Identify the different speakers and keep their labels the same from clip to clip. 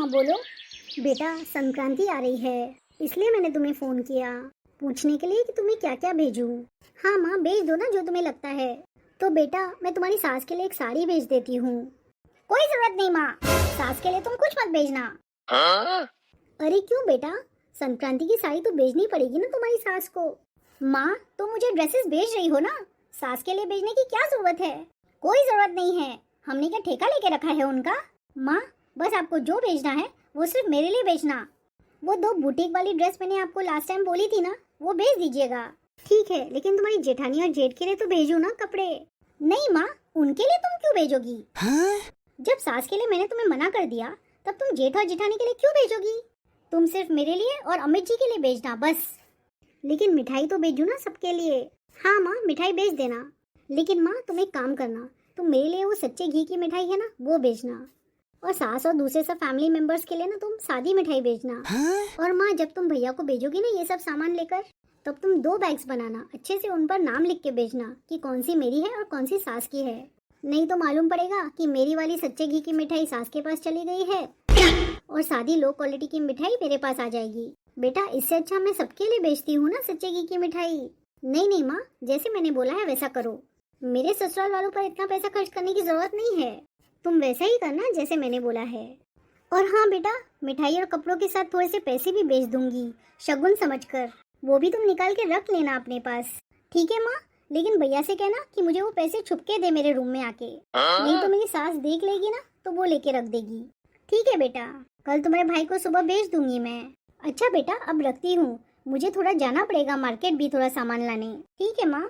Speaker 1: माँ बोलो। बेटा संक्रांति आ रही है, इसलिए मैंने तुम्हें फ़ोन किया पूछने के लिए कि तुम्हें क्या क्या भेजूं। हाँ माँ, भेज दो ना जो तुम्हें लगता है। तो बेटा मैं तुम्हारी सास के लिए एक साड़ी भेज देती हूँ। कोई जरूरत नहीं माँ, सास के लिए तुम कुछ मत भेजना। अरे क्यों बेटा, संक्रांति की साड़ी तो भेजनी पड़ेगी ना तुम्हारी सास को। माँ तुम मुझे ड्रेसेस भेज रही हो ना, सास के लिए भेजने की क्या जरूरत है। कोई जरूरत नहीं है, हमने क्या ठेका लेके रखा है उनका। माँ बस आपको जो भेजना है वो सिर्फ मेरे लिए भेजना। वो 2 बुटीक वाली ड्रेस मैंने आपको लास्ट टाइम बोली थी ना, वो भेज दीजिएगा। ठीक है, लेकिन तुम्हारी जेठानी और जेठ के लिए तो भेजो ना कपड़े। नहीं माँ, उनके लिए तुम क्यों भेजोगी। जब सास के लिए मैंने तुम्हें मना कर दिया, तब तुम जेठ और जेठानी के लिए क्यों भेजोगी। तुम सिर्फ मेरे लिए और अमित जी के लिए भेजना बस। लेकिन मिठाई तो भेजू ना सबके लिए। हाँ माँ, मिठाई भेज देना। लेकिन माँ तुम एक काम करना, तुम मेरे लिए वो सच्चे घी की मिठाई है ना, वो भेजना। और सास और दूसरे सब फैमिली मेंबर्स के लिए ना तुम सादी मिठाई भेजना। और माँ जब तुम भैया को भेजोगी ना ये सब सामान लेकर, तब तुम 2 बैग्स बनाना, अच्छे से उन पर नाम लिख के भेजना कि कौन सी मेरी है और कौन सी सास की है। नहीं तो मालूम पड़ेगा कि मेरी वाली सच्चे घी की मिठाई सास के पास चली गई है और सादी लो क्वालिटी की मिठाई मेरे पास आ जाएगी। बेटा इससे अच्छा मैं सबके लिए बेचती हूँ ना सच्चे घी की मिठाई। नहीं नहीं माँ, जैसे मैंने बोला है वैसा करो। मेरे ससुराल वालों पर इतना पैसा खर्च करने की जरूरत नहीं है, तुम वैसा ही करना जैसे मैंने बोला है। और हाँ बेटा, मिठाई और कपड़ों के साथ थोड़े से पैसे भी भेज दूंगी शगुन समझकर, वो भी तुम निकाल के रख लेना अपने पास। ठीक है माँ, लेकिन भैया से कहना कि मुझे वो पैसे छुपके दे मेरे रूम में आके, नहीं तो मेरी सास देख लेगी ना तो वो लेके रख देगी। ठीक है बेटा, कल तुम्हारे भाई को सुबह भेज दूंगी मैं। अच्छा बेटा अब रखती हूँ, मुझे थोड़ा जाना पड़ेगा मार्केट भी थोड़ा सामान लाने। ठीक है माँ।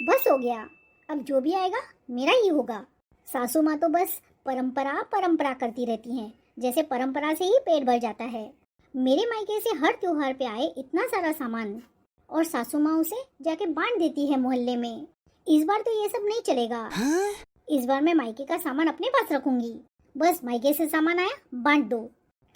Speaker 1: बस हो गया, अब जो भी आएगा मेरा ही होगा। सासू माँ तो बस परंपरा परंपरा करती रहती हैं, जैसे परंपरा से ही पेट भर जाता है। मेरे मायके से हर त्योहार पे आए इतना सारा सामान और सासू माँ उसे जाके बांट देती है मोहल्ले में। इस बार तो ये सब नहीं चलेगा। इस बार मैं मायके का सामान अपने पास रखूंगी। बस मायके से सामान आया बांट दो।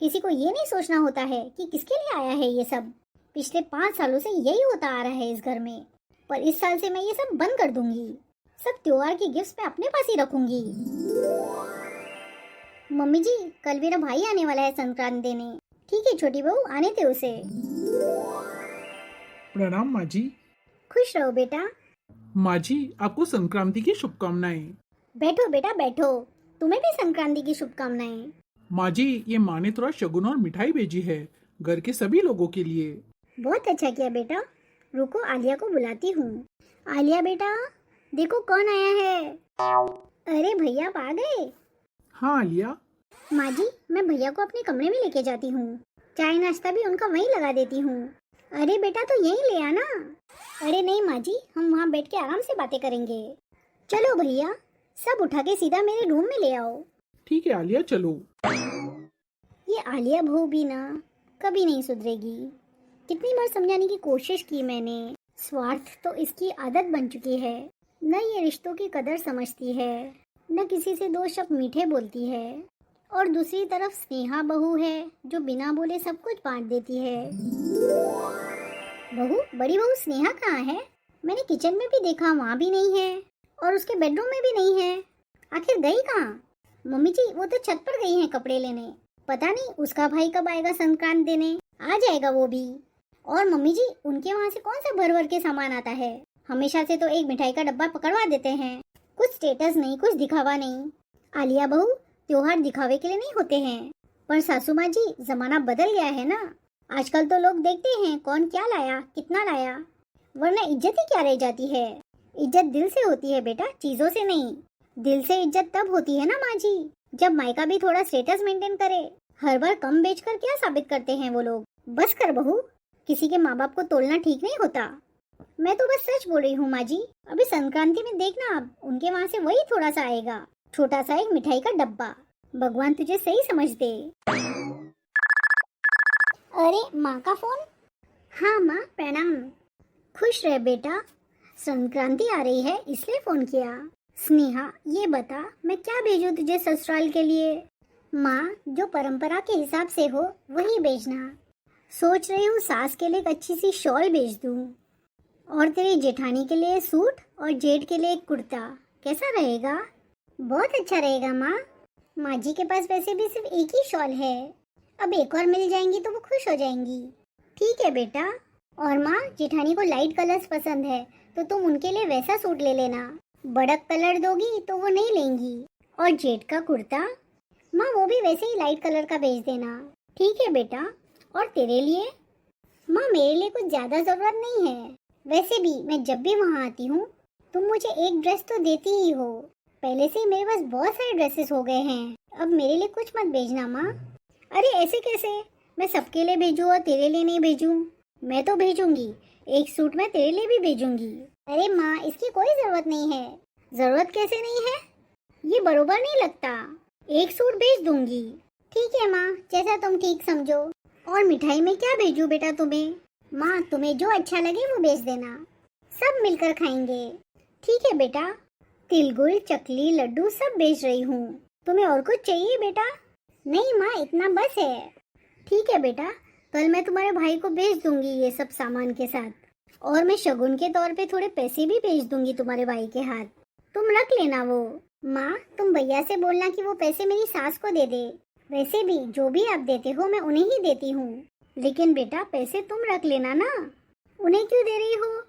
Speaker 1: किसी को ये नहीं सोचना होता है कि किसके लिए आया है ये सब। पिछले 5 सालों से यही होता आ रहा है इस घर में, पर इस साल से मैं ये सब बंद कर दूंगी। सब त्योहार की गिफ्ट्स मैं अपने पास ही रखूंगी। मम्मी जी कल मेरा भाई आने वाला है संक्रांत देने। ठीक है छोटी बहू, आने थे उसे।
Speaker 2: प्रणाम माँ जी।
Speaker 1: खुश रहो बेटा।
Speaker 2: माँ जी आपको संक्रांति की शुभकामनाएं।
Speaker 1: बैठो बेटा बैठो, तुम्हें भी संक्रांति की शुभकामनाएं।
Speaker 2: माँ जी ये माँ ने थोड़ा शगुन और मिठाई भेजी है घर के सभी लोगों के लिए।
Speaker 1: बहुत अच्छा किया बेटा, रुको आलिया को बुलाती हूँ। आलिया बेटा देखो कौन आया है। अरे भैया आप आ गए।
Speaker 2: हाँ आलिया।
Speaker 1: माँ जी मैं भैया को अपने कमरे में लेके जाती हूँ, चाय नाश्ता भी उनका वहीं लगा देती हूँ। अरे बेटा तो यहीं ले आना। अरे नहीं माँ जी, हम वहाँ बैठ के आराम से बातें करेंगे। चलो भैया सब उठा के सीधा मेरे रूम में ले आओ।
Speaker 2: ठीक है आलिया चलो।
Speaker 1: ये आलिया बहू भी ना कभी नहीं सुधरेगी। कितनी बार समझाने की कोशिश की मैंने, स्वार्थ तो इसकी आदत बन चुकी है। न ये रिश्तों की कदर समझती है, न किसी से 2 शब्द मीठे बोलती है। और दूसरी तरफ स्नेहा बहू है जो बिना बोले सब कुछ बांट देती है। बड़ी बहू स्नेहा कहाँ है। मैंने किचन में भी देखा, वहाँ भी नहीं है और उसके बेडरूम में भी नहीं है। आखिर गई कहाँ। मम्मी जी वो तो छत पर गई हैं कपड़े लेने, पता नहीं उसका भाई कब आएगा संक्रांत देने, आ जाएगा वो भी। और मम्मी जी उनके वहाँ से कौन सा भर भर के सामान आता है, हमेशा से तो एक मिठाई का डब्बा पकड़वा देते हैं। कुछ स्टेटस नहीं, कुछ दिखावा नहीं। आलिया बहू त्योहार दिखावे के लिए नहीं होते हैं। पर सासू माँ जी जमाना बदल गया है ना, आजकल तो लोग देखते हैं कौन क्या लाया कितना लाया, वरना इज्जत ही क्या रह जाती है। इज्जत दिल से होती है बेटा, चीजों से नहीं। दिल से इज्जत तब होती है ना माँ जी जब मायका भी थोड़ा स्टेटस मेंटेन करे। हर बार कम बेचकर क्या साबित करते हैं वो लोग। बस कर बहू, किसी के माँ बाप को तोलना ठीक नहीं होता। मैं तो बस सच बोल रही हूँ माँ जी। अभी संक्रांति में देखना आप उनके वहाँ से वही थोड़ा सा आएगा, छोटा सा एक मिठाई का डब्बा। भगवान तुझे सही समझ दे। अरे माँ का फोन। हाँ माँ प्रणाम। खुश रह बेटा, संक्रांति आ रही है इसलिए फोन किया। स्नेहा ये बता मैं क्या भेजूं तुझे ससुराल के लिए। माँ जो परंपरा के हिसाब से हो वही भेजना। सोच रही हूँ सास के लिए एक अच्छी सी शॉल भेज दूँ और तेरी जेठानी के लिए सूट और जेठ के लिए एक कुर्ता। कैसा रहेगा। बहुत अच्छा रहेगा माँ। माँ जी के पास वैसे भी सिर्फ एक ही शॉल है, अब एक और मिल जाएंगी तो वो खुश हो जाएंगी। ठीक है बेटा। और माँ, जेठानी को लाइट कलर्स पसंद है, तो तुम उनके लिए वैसा सूट ले लेना। बड़क कलर दोगी तो वो नहीं लेंगी। और जेठ का कुर्ता, माँ वो भी वैसे ही लाइट कलर का भेज देना। ठीक है बेटा। और तेरे लिए? माँ मेरे लिए कुछ ज्यादा जरूरत नहीं है, वैसे भी मैं जब भी वहाँ आती हूँ तुम मुझे एक ड्रेस तो देती ही हो। पहले से ही मेरे पास बहुत सारे ड्रेसेस हो गए हैं, अब मेरे लिए कुछ मत भेजना माँ। अरे ऐसे कैसे, मैं सबके लिए भेजूँ और तेरे लिए नहीं भेजूँ? मैं तो भेजूंगी, एक सूट मैं तेरे लिए भी भेजूंगी। अरे माँ, इसकी कोई जरूरत नहीं है। जरूरत कैसे नहीं है, ये बरोबर नहीं लगता। एक सूट भेज दूंगी। ठीक है माँ, जैसा तुम ठीक समझो। और मिठाई में क्या भेजूं बेटा तुम्हें? माँ तुम्हें जो अच्छा लगे वो भेज देना, सब मिलकर खाएंगे। ठीक है बेटा। तिलगुल, चकली, लड्डू सब भेज रही हूँ। तुम्हें और कुछ चाहिए बेटा? नहीं माँ, इतना बस है। ठीक है बेटा, कल मैं तुम्हारे भाई को भेज दूंगी ये सब सामान के साथ, और मैं शगुन के तौर पे थोड़े पैसे भी भेज दूंगी तुम्हारे भाई के हाथ, तुम रख लेना वो। माँ तुम भैया से बोलना कि वो पैसे मेरी सास को दे दे। वैसे भी जो भी आप देते हो मैं उन्हें ही देती हूँ, लेकिन बेटा पैसे तुम रख लेना ना। उन्हें क्यों दे रही हो?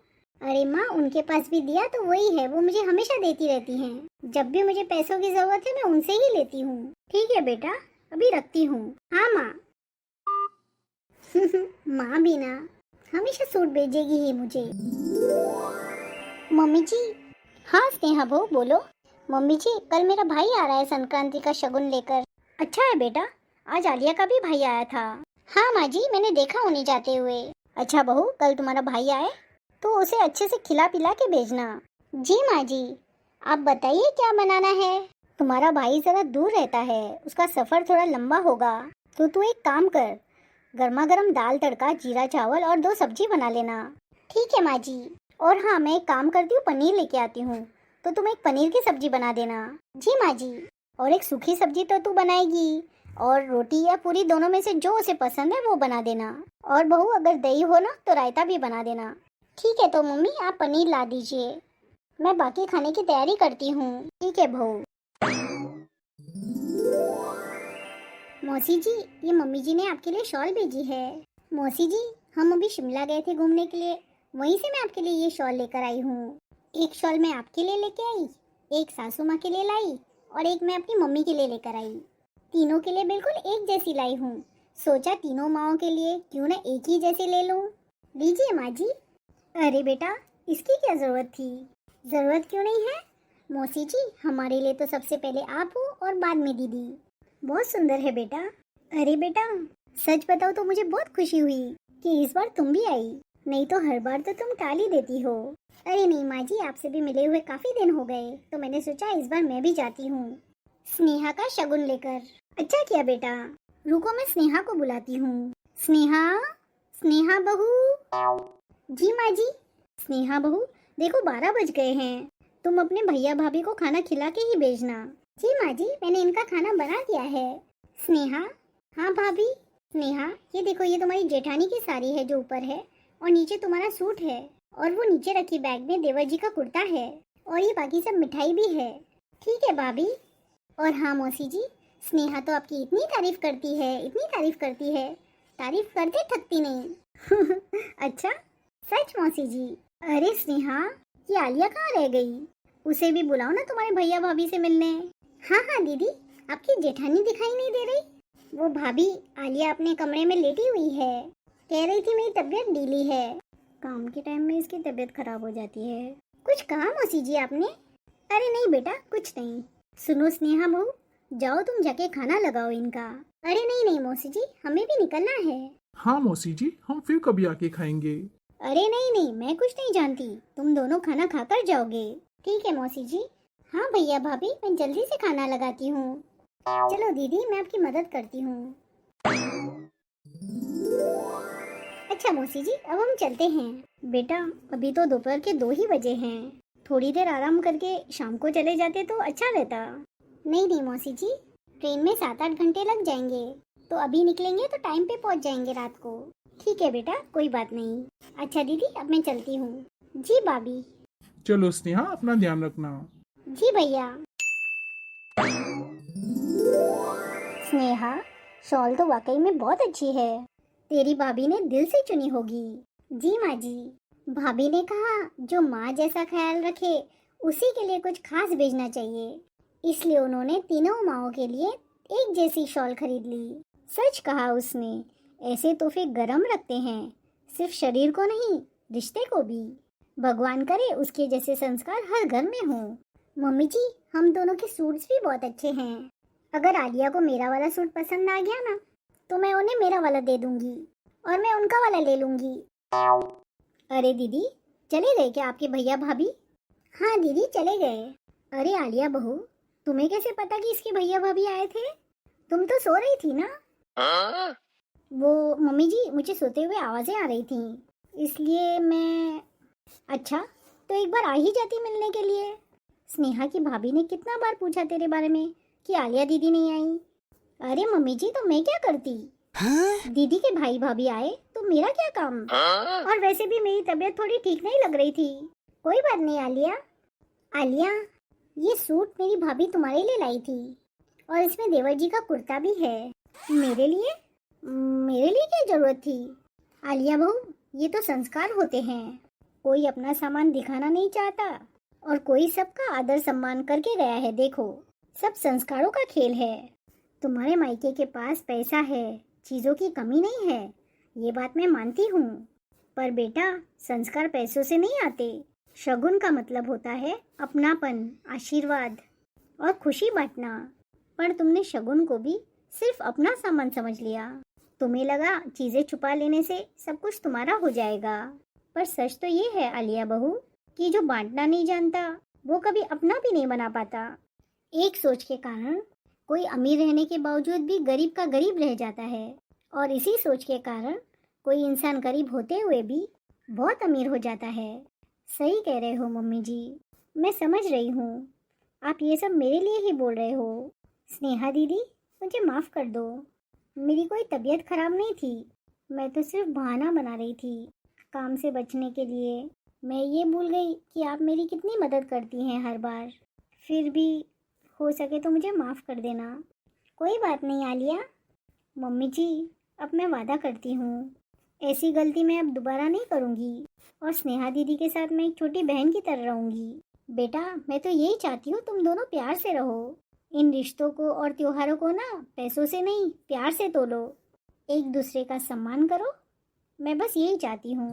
Speaker 1: अरे माँ, उनके पास भी दिया तो वही है, वो मुझे हमेशा देती रहती हैं। जब भी मुझे पैसों की जरूरत है मैं उनसे ही लेती हूँ। ठीक है बेटा, अभी रखती हूँ। हाँ माँ। माँ भी ना हमेशा सूट भेजेगी ही मुझे। मम्मी जी। हाँ स्नेहा बहू बोलो। मम्मी जी, कल मेरा भाई आ रहा है संक्रांति का शगुन लेकर। अच्छा है बेटा, आज आलिया का भी भाई आया था। हाँ माँ जी, मैंने देखा उन्हें जाते हुए। अच्छा बहू, कल तुम्हारा भाई आए तो उसे अच्छे से खिला पिला के भेजना। जी माँ जी। आप बताइए क्या बनाना है? तुम्हारा भाई जरा दूर रहता है, उसका सफर थोड़ा लंबा होगा, तो तू एक काम कर, गर्मा गर्म दाल तड़का, जीरा चावल और 2 सब्जी बना लेना। ठीक है माँ जी। और हाँ, मैं एक काम करती हूँ, पनीर लेके आती हूँ, तो तुम एक पनीर की सब्जी बना देना। जी माँ जी। और एक सूखी सब्जी तो तू बनाएगी, और रोटी या पूरी दोनों में से जो उसे पसंद है वो बना देना। और बहू अगर दही हो ना तो रायता भी बना देना। ठीक है, तो मम्मी आप पनीर ला दीजिए, मैं बाकी खाने की तैयारी करती हूँ। ठीक है बहू। मौसी जी, ये मम्मी जी ने आपके लिए शॉल भेजी है। मौसी जी, हम अभी शिमला गए थे घूमने के लिए, वहीं से मैं आपके लिए ये शॉल लेकर आई हूँ। एक शॉल मैं आपके लिए लेके आई, एक सासू माँ के लिए लाई, और एक मैं अपनी मम्मी के लिए लेकर आई। तीनों के लिए बिल्कुल एक जैसी लाई हूँ। सोचा तीनों माओं के लिए क्यों ना एक ही जैसी ले लूँ। लीजिए माँ जी। अरे बेटा, इसकी क्या जरूरत थी? जरूरत क्यों नहीं है मौसी जी, हमारे लिए तो सबसे पहले आप हो और बाद में दीदी। बहुत सुंदर है बेटा। अरे बेटा, सच बताओ तो मुझे बहुत खुशी हुई कि इस बार तुम भी आई, नहीं तो हर बार तो तुम टाल ही देती हो। अरे नहीं माँ जी, आपसे भी मिले हुए काफी दिन हो गए, तो मैंने सोचा इस बार मैं भी जाती हूँ स्नेहा का शगुन लेकर। अच्छा किया बेटा, रुको मैं स्नेहा को बुलाती हूँ। स्नेहा, स्नेहा बहू। जी माँ जी। स्नेहा बहू, देखो 12 बज गए हैं, तुम अपने भैया भाभी को खाना खिला के ही भेजना। जी माँ जी, मैंने इनका खाना बना दिया है। स्नेहा। हाँ भाभी। स्नेहा, ये देखो, ये तुम्हारी जेठानी की साड़ी है जो ऊपर है, और नीचे तुम्हारा सूट है, और वो नीचे रखी बैग में देवर जी का कुर्ता है, और ये बाकी सब मिठाई भी है। ठीक है भाभी। और हाँ मौसी जी, स्नेहा तो आपकी इतनी तारीफ करती है, इतनी तारीफ करती है, तारीफ करते थकती नहीं। अच्छा, सच मौसी जी? अरे स्नेहा, ये आलिया कहाँ रह गई? उसे भी बुलाओ ना तुम्हारे भैया भाभी से मिलने। हाँ हाँ दीदी, आपकी जेठानी दिखाई नहीं दे रही? वो भाभी, आलिया अपने कमरे में लेटी हुई है, कह रही थी मेरी तबीयत ढीली है। काम के टाइम में इसकी तबीयत खराब हो जाती है। कुछ कहा मौसी जी आपने? अरे नहीं बेटा, कुछ नहीं। सुनो स्नेहा बहू, जाओ तुम जाके खाना लगाओ इनका। अरे नहीं नहीं मौसी जी, हमें भी निकलना है।
Speaker 2: हाँ मौसी जी, हम फिर कभी आके खाएंगे।
Speaker 1: अरे नहीं नहीं, मैं कुछ नहीं जानती, तुम दोनों खाना खाकर जाओगे। ठीक है मौसी जी। हाँ भैया भाभी, मैं जल्दी से खाना लगाती हूँ। चलो दीदी, मैं आपकी मदद करती हूँ। अच्छा मौसी जी, अब हम चलते हैं। बेटा, अभी तो दोपहर के 2 ही बजे हैं, थोड़ी देर आराम करके शाम को चले जाते तो अच्छा रहता। नहीं नहीं मौसी जी, ट्रेन में 7-8 घंटे लग जाएंगे, तो अभी निकलेंगे तो टाइम पे पहुँच जाएंगे रात को। ठीक है बेटा, कोई बात नहीं। अच्छा दीदी, अब मैं चलती हूँ। जी भाभी।
Speaker 2: चलो स्नेहा, अपना ध्यान रखना।
Speaker 1: जी भैया। स्नेहा, शॉल तो वाकई में बहुत अच्छी है। तेरी भाभी ने दिल से चुनी होगी। जी माँ जी। भाभी ने कहा जो माँ जैसा ख्याल रखे उसी के लिए कुछ खास भेजना चाहिए, इसलिए उन्होंने तीनों माँओं के लिए एक जैसी शॉल खरीद ली। सच कहा उसने, ऐसे तोहफे गरम रखते हैं, सिर्फ शरीर को नहीं रिश्ते को भी। भगवान करे उसके जैसे संस्कार हर घर में हो। मम्मी जी, हम दोनों के सूट्स भी बहुत अच्छे हैं। अगर आलिया को मेरा वाला सूट पसंद आ गया ना, तो मैं उन्हें मेरा वाला दे दूंगी और मैं उनका वाला ले लूंगी। अरे दीदी, चले गए क्या आपके भैया भाभी? हाँ दीदी, चले गए। अरे आलिया बहू, तुम्हें कैसे पता कि इसके भैया भाभी आए थे? तुम तो सो रही थी ना? वो मम्मी जी, मुझे सोते हुए आवाजें आ रही थी, इसलिए मैं। अच्छा, तो एक बार आ ही जाती मिलने के लिए। स्नेहा की भाभी ने कितना बार पूछा तेरे बारे में कि आलिया दीदी नहीं आई। अरे मम्मी जी, तो मैं क्या करती? दीदी के भाई भाभी आए तो मेरा क्या काम? और वैसे भी मेरी तबीयत थोड़ी ठीक नहीं लग रही थी। कोई बात नहीं आलिया। आलिया, ये सूट मेरी भाभी तुम्हारे लिए लाई थी और इसमें देवर जी का कुर्ता भी है। मेरे लिए? मेरे लिए क्या जरूरत थी? आलिया बहू, ये तो संस्कार होते हैं। कोई अपना सामान दिखाना नहीं चाहता और कोई सबका आदर सम्मान करके गया है। देखो, सब संस्कारों का खेल है। तुम्हारे मायके के पास पैसा है, चीजों की कमी नहीं है, ये बात मैं मानती हूँ। पर बेटा, संस्कार पैसों से नहीं आते। शगुन का मतलब होता है अपनापन, आशीर्वाद और खुशी बांटना। पर तुमने शगुन को भी सिर्फ अपना सामान समझ लिया। तुम्हें लगा चीजें छुपा लेने से सब कुछ तुम्हारा हो जाएगा। पर सच तो ये है आलिया बहू कि जो बांटना नहीं जानता वो कभी अपना भी नहीं बना पाता। एक सोच के कारण कोई अमीर रहने के बावजूद भी गरीब का गरीब रह जाता है, और इसी सोच के कारण कोई इंसान गरीब होते हुए भी बहुत अमीर हो जाता है। सही कह रहे हो मम्मी जी, मैं समझ रही हूँ। आप ये सब मेरे लिए ही बोल रहे हो। स्नेहा दीदी, मुझे माफ़ कर दो। मेरी कोई तबीयत खराब नहीं थी, मैं तो सिर्फ बहाना बना रही थी काम से बचने के लिए। मैं ये भूल गई कि आप मेरी कितनी मदद करती हैं हर बार। फिर भी हो सके तो मुझे माफ़ कर देना। कोई बात नहीं आलिया। मम्मी जी, अब मैं वादा करती हूँ ऐसी गलती मैं अब दोबारा नहीं करूँगी और स्नेहा दीदी के साथ मैं एक छोटी बहन की तरह रहूँगी। बेटा, मैं तो यही चाहती हूँ तुम दोनों प्यार से रहो। इन रिश्तों को और त्योहारों को ना पैसों से नहीं, प्यार से तोलो। एक दूसरे का सम्मान करो। मैं बस यही चाहती हूँ।